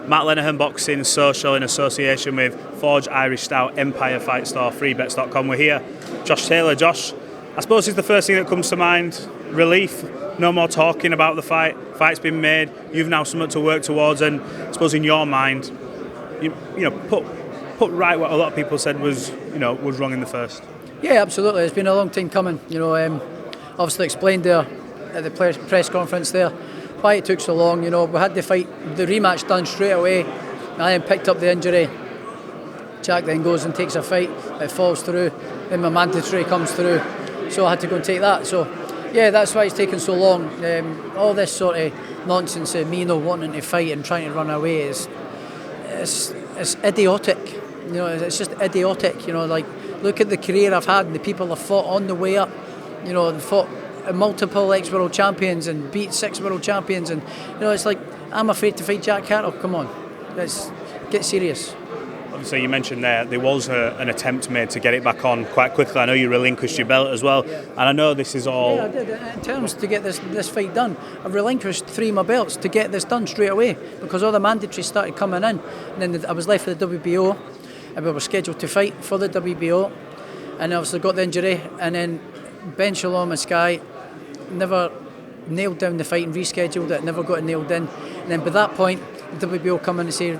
Matt Lenihan Boxing Social in association with Forged Irish Stout, Empire Fight Store, freebets.com. We're here. Josh Taylor. Josh, I suppose it's the first thing that comes to mind. Relief. No more talking about the fight. Fight's been made. You've now something to work towards, and I suppose in your mind, you know, put right what a lot of people said was wrong in the first. Yeah, absolutely. It's been a long time coming. Obviously explained there at the press conference there why it took so long. We had the fight, the rematch done straight away. I then picked up the injury. Jack then goes and takes a fight. It falls through. Then my mandatory comes through. So I had to go and take that. So yeah, that's why it's taken so long. All this sort of nonsense of me not wanting to fight and trying to run away is it's idiotic. It's just idiotic. Look at the career I've had and the people I've fought on the way up. And fought multiple ex-world champions and beat 6 world champions, and it's like I'm afraid to fight Jack Catterall. Come on, let's get serious. Obviously, you mentioned there was an attempt made to get it back on quite quickly. I know you relinquished your belt as well, yeah. And I know this is all. Yeah, I did. In terms to get this fight done, I've relinquished 3 of my belts to get this done straight away because all the mandatories started coming in, and then I was left with the WBO, and we were scheduled to fight for the WBO, and I obviously got the injury, and then Ben Shalom and Sky never nailed down the fight and rescheduled it, never got it nailed in, and then by that point the WBO come in and say,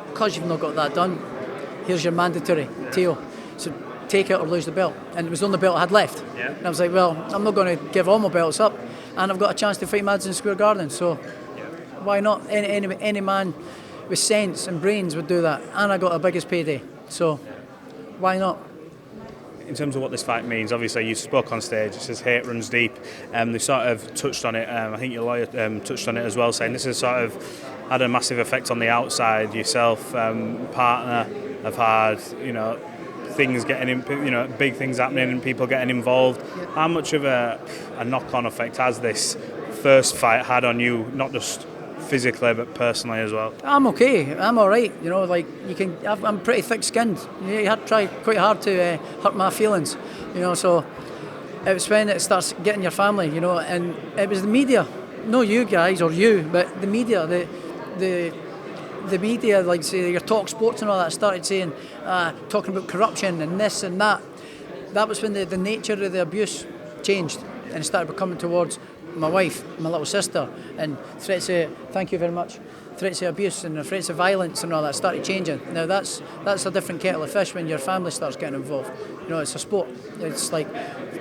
because you've not got that done, here's your mandatory TO, so take it or lose the belt. And it was the only belt I had left. Yeah. And I was like, well, I'm not going to give all my belts up, and I've got a chance to fight Madison Square Garden, so why not? Any man with sense and brains would do that, and I got a biggest payday, so why not? In terms of what this fight means, obviously you spoke on stage, it says hate runs deep. They sort of touched on it, I think your lawyer touched on it as well, saying this has sort of had a massive effect on the outside. Yourself, partner, have had, things getting in, big things happening and people getting involved. How much of a knock-on effect has this first fight had on you, not just physically but personally as well? I'm okay. I'm all right. I'm pretty thick-skinned. You had to try quite hard to hurt my feelings. So it was when it starts getting your family. And it was the media, no you guys or you, but the media. The media, like say your Talk Sports and all that, started saying, talking about corruption and this and that. That was when the nature of the abuse changed and it started becoming towards my wife, my little sister, and threats of, thank you very much, threats of abuse and threats of violence and all that started changing. Now that's a different kettle of fish when your family starts getting involved. It's a sport. It's like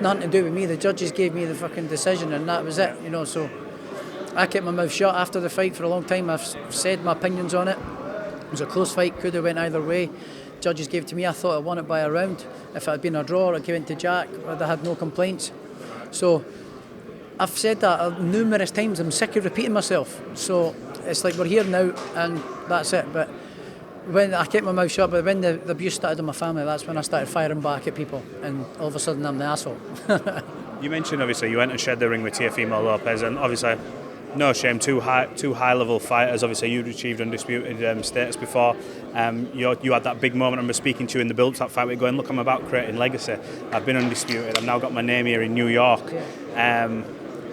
nothing to do with me. The judges gave me the fucking decision and that was it. So I kept my mouth shut after the fight for a long time. I've said my opinions on it. It was a close fight, could have went either way. Judges gave it to me. I thought I won it by a round. If it had been a draw or it came into Jack, I'd have had no complaints. So I've said that numerous times. I'm sick of repeating myself. So it's like we're here now and that's it. But when I kept my mouth shut, but when the abuse started on my family, that's when I started firing back at people, and all of a sudden I'm the asshole. You mentioned obviously you went and shared the ring with Teofimo Lopez, and obviously no shame, two high level fighters. Obviously you'd achieved undisputed status before. You had that big moment. I remember speaking to you in the build to that fight. We're going, look, I'm about creating legacy. I've been undisputed. I've now got my name here in New York.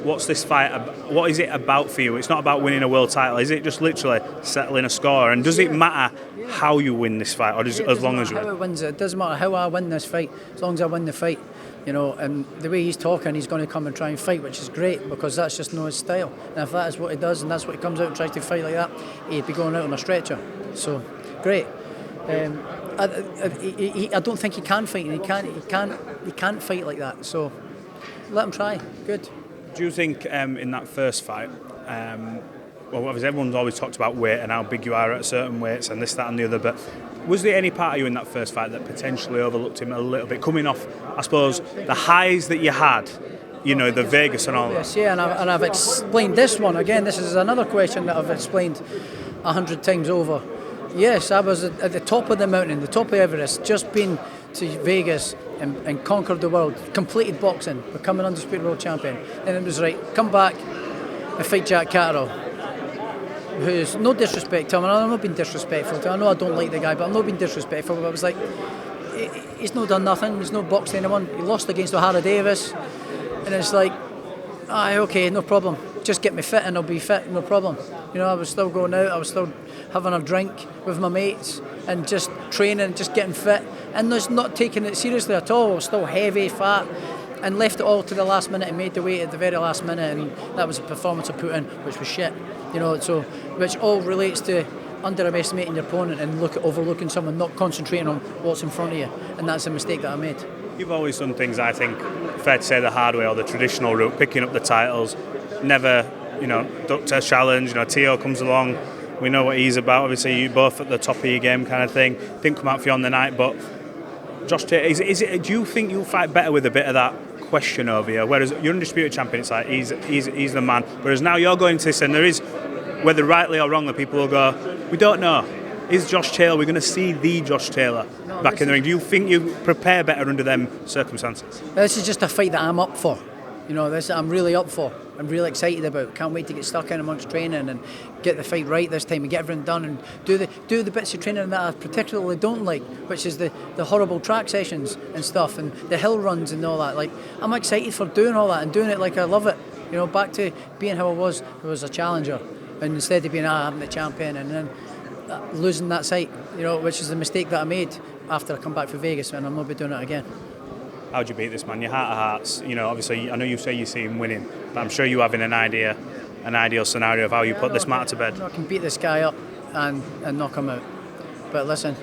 What's this fight? What is it about for you? It's not about winning a world title. Is it just literally settling a score? And does it matter how you win this fight, or does it as long as you win? How it wins it doesn't matter how I win this fight, as long as I win the fight. And the way he's talking, he's going to come and try and fight, which is great because that's just not his style. And if that is what he does and that's what he comes out and tries to fight like that, he'd be going out on a stretcher. So great. I don't think he can fight, and he can't fight like that. So let him try. Good. Do you think in that first fight, well, obviously everyone's always talked about weight and how big you are at certain weights and this, that and the other, but was there any part of you in that first fight that potentially overlooked him a little bit, coming off, I suppose, the highs that you had, the Vegas and all that? Yeah, and I've explained this one. Again, this is another question that I've explained 100 times over. Yes, I was at the top of the mountain, the top of Everest, just been to Vegas and conquered the world, completed boxing, become an undisputed world champion. And it was right, come back and fight Jack Catterall, who's no disrespect to him, and I'm not being disrespectful to him. I know I don't like the guy, but I'm not being disrespectful. But I was like, he's not done nothing, he's not boxed anyone. He lost against O'Hara Davis, and it's like, okay, no problem. Just get me fit and I'll be fit, no problem. You know, I was still going out, I was still having a drink with my mates and just training, just getting fit, and just not taking it seriously at all. I was still heavy, fat, and left it all to the last minute and made the weight at the very last minute, and that was a performance I put in, which was shit. You know, so which all relates to underestimating your opponent and overlooking someone, not concentrating on what's in front of you, and that's a mistake that I made. You've always done things, I think, fair to say, the hard way or the traditional route, picking up the titles, never, ducked a challenge. Tio comes along, we know what he's about. Obviously, you both at the top of your game, kind of thing. Didn't come out for you on the night, but Josh Taylor, do you think you'll fight better with a bit of that question over you? Whereas you're undisputed champion, it's like he's the man. Whereas now you're going to this, and there is, whether rightly or wrongly, people will go, we don't know. Is Josh Taylor, we're going to see the Josh Taylor back in the ring? Do you think you prepare better under them circumstances? This is just a fight that I'm up for. This I'm really up for. I'm really excited about. Can't wait to get stuck in amongst training and get the fight right this time and get everything done and do the bits of training that I particularly don't like, which is the horrible track sessions and stuff and the hill runs and all that. Like, I'm excited for doing all that and doing it like I love it. Back to being how I was a challenger, and instead of being I'm the champion and then losing that sight, which is the mistake that I made after I come back from Vegas, and I'm not be doing it again. How'd you beat this man? Your heart of hearts. Obviously, I know you say you see him winning, but I'm sure you having an ideal scenario of how you put this matter to bed. I can beat this guy up and knock him out. But listen,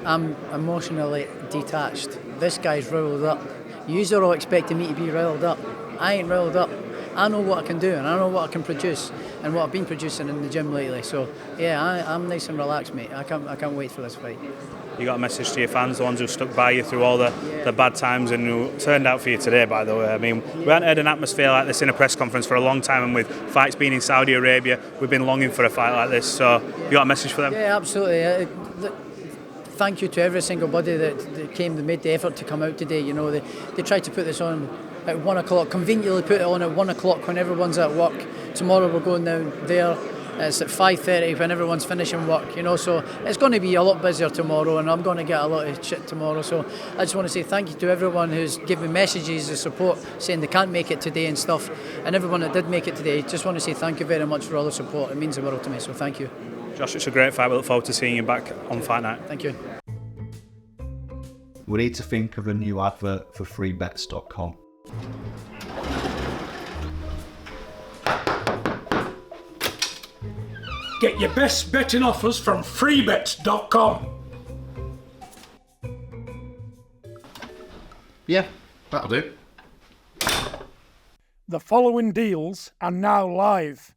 I'm emotionally detached. This guy's riled up. You're all expecting me to be riled up. I ain't riled up. I know what I can do and I know what I can produce and what I've been producing in the gym lately. So yeah, I'm nice and relaxed, mate. I can't wait for this fight. You got a message to your fans, the ones who stuck by you through all the bad times and who turned out for you today, by the way. I mean, we haven't had an atmosphere like this in a press conference for a long time, and with fights being in Saudi Arabia, we've been longing for a fight like this. So you got a message for them? Yeah, absolutely. Thank you to every single body that came, that made the effort to come out today. They tried to put this on at 1 o'clock, conveniently put it on at 1 o'clock when everyone's at work. Tomorrow we're going down there. It's at 5:30 when everyone's finishing work, so it's going to be a lot busier tomorrow, and I'm going to get a lot of shit tomorrow. So I just want to say thank you to everyone who's given messages of support, saying they can't make it today and stuff, and everyone that did make it today. Just want to say thank you very much for all the support. It means the world to me, so thank you. Josh, it's a great fight. We look forward to seeing you back on Fight Night. Thank you. We need to think of a new advert for freebets.com. Get your best betting offers from freebets.com. Yeah, that'll do. The following deals are now live.